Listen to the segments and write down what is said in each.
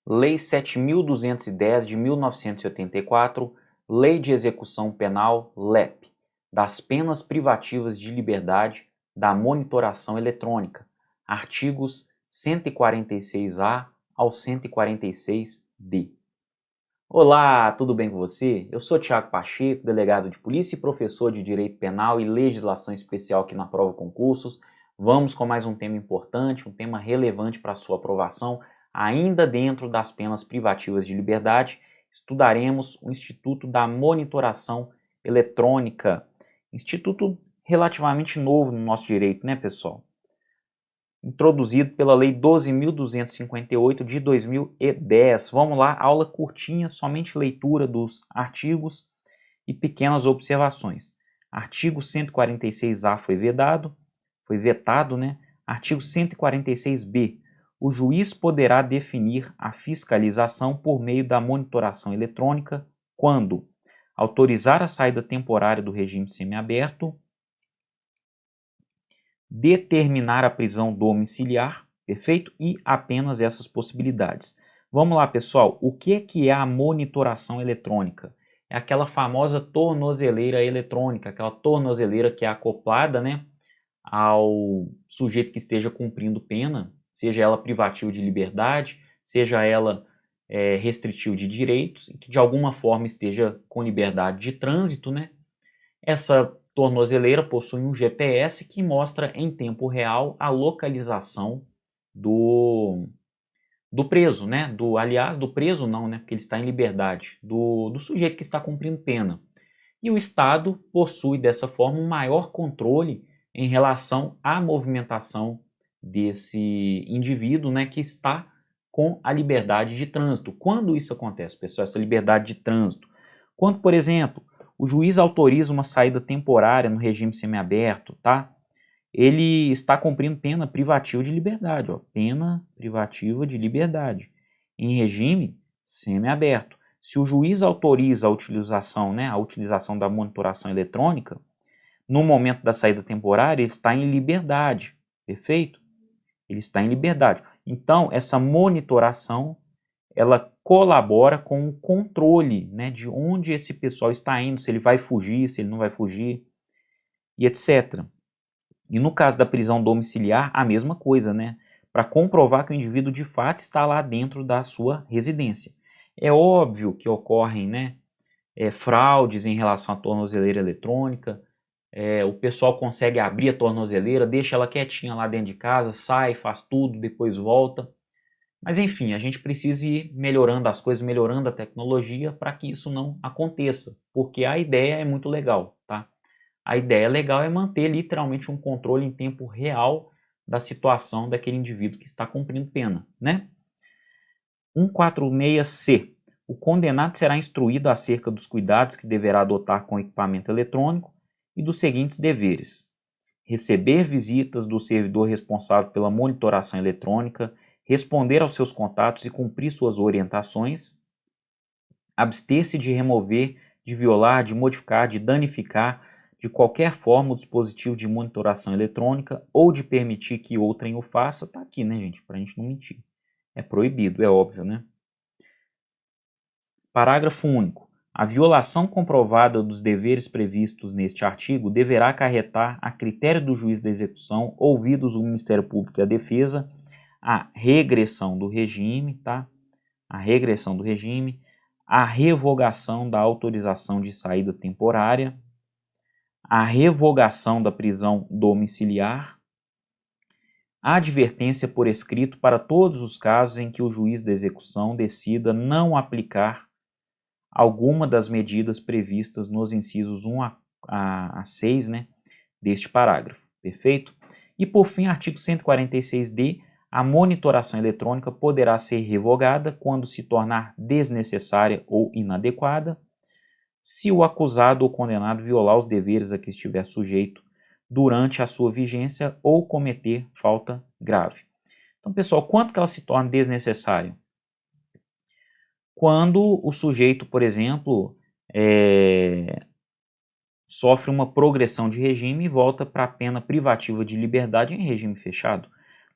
Lei 7.210 de 1984, Lei de Execução Penal, LEP, das penas privativas de liberdade, da monitoração eletrônica, artigos 146A ao 146D. Olá, tudo bem com você? Eu sou Tiago Pacheco, delegado de Polícia e professor de Direito Penal e Legislação Especial aqui na Prova Concursos. Vamos com mais um tema importante, um tema relevante para a sua aprovação. Ainda dentro das penas privativas de liberdade, estudaremos o Instituto da Monitoração Eletrônica. Instituto relativamente novo no nosso direito, né, pessoal? Introduzido pela Lei 12.258 de 2010. Vamos lá, aula curtinha, somente leitura dos artigos e pequenas observações. Artigo 146A foi vetado, né? Artigo 146B. O juiz poderá definir a fiscalização por meio da monitoração eletrônica quando autorizar a saída temporária do regime semiaberto, determinar a prisão domiciliar, perfeito? E apenas essas possibilidades. Vamos lá, pessoal. O que é a monitoração eletrônica? É aquela famosa tornozeleira eletrônica, aquela tornozeleira que é acoplada, né, ao sujeito que esteja cumprindo pena, seja ela privativa de liberdade, seja ela restritiva de direitos, e que de alguma forma esteja com liberdade de trânsito, né? Essa tornozeleira possui um GPS que mostra em tempo real a localização do preso, né? Do preso não, né? Porque ele está em liberdade, do sujeito que está cumprindo pena. E o Estado possui dessa forma um maior controle em relação à movimentação desse indivíduo, né, que está com a liberdade de trânsito. Quando isso acontece, pessoal, essa liberdade de trânsito? Quando, por exemplo, o juiz autoriza uma saída temporária no regime semiaberto, tá? Ele está cumprindo pena privativa de liberdade, ó, pena privativa de liberdade, em regime semiaberto. Se o juiz autoriza a utilização, né, da monitoração eletrônica, no momento da saída temporária, ele está em liberdade, perfeito? Ele está em liberdade. Então, essa monitoração, ela colabora com o controle, né, de onde esse pessoal está indo, se ele vai fugir, se ele não vai fugir, e etc. E no caso da prisão domiciliar, a mesma coisa, né? Para comprovar que o indivíduo de fato está lá dentro da sua residência. É óbvio que ocorrem, né, fraudes em relação à tornozeleira eletrônica. O pessoal consegue abrir a tornozeleira, deixa ela quietinha lá dentro de casa, sai, faz tudo, depois volta. Mas enfim, a gente precisa ir melhorando as coisas, melhorando a tecnologia para que isso não aconteça, porque a ideia é muito legal, tá? A ideia legal é manter literalmente um controle em tempo real da situação daquele indivíduo que está cumprindo pena, né? 146C. O condenado será instruído acerca dos cuidados que deverá adotar com o equipamento eletrônico e dos seguintes deveres: receber visitas do servidor responsável pela monitoração eletrônica, responder aos seus contatos e cumprir suas orientações, abster-se de remover, de violar, de modificar, de danificar de qualquer forma o dispositivo de monitoração eletrônica ou de permitir que outrem o faça. Tá aqui, né, gente? Pra gente não mentir. É proibido, é óbvio, né? Parágrafo único. A violação comprovada dos deveres previstos neste artigo deverá acarretar, a critério do juiz da execução, ouvidos o Ministério Público e a Defesa, a regressão do regime, tá? A regressão do regime, a revogação da autorização de saída temporária, a revogação da prisão domiciliar, a advertência por escrito para todos os casos em que o juiz da execução decida não aplicar alguma das medidas previstas nos incisos 1 a 6, né, deste parágrafo, perfeito? E por fim, artigo 146D, a monitoração eletrônica poderá ser revogada quando se tornar desnecessária ou inadequada, se o acusado ou condenado violar os deveres a que estiver sujeito durante a sua vigência ou cometer falta grave. Então, pessoal, quando que ela se torna desnecessária? Quando o sujeito, por exemplo, sofre uma progressão de regime e volta para a pena privativa de liberdade em regime fechado.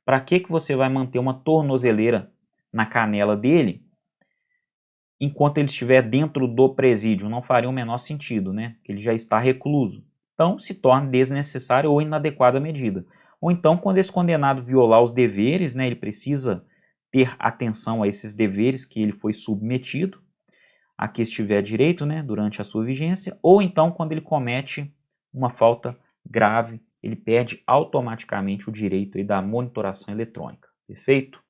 Para que você vai manter uma tornozeleira na canela dele, enquanto ele estiver dentro do presídio. Não faria o menor sentido, né? Porque ele já está recluso. Então, se torna desnecessária ou inadequada medida. Ou então, quando esse condenado violar os deveres, né, ele precisa ter atenção a esses deveres que ele foi submetido, a que estiver direito, né, durante a sua vigência, ou então quando ele comete uma falta grave, ele perde automaticamente o direito aí da monitoração eletrônica. Perfeito?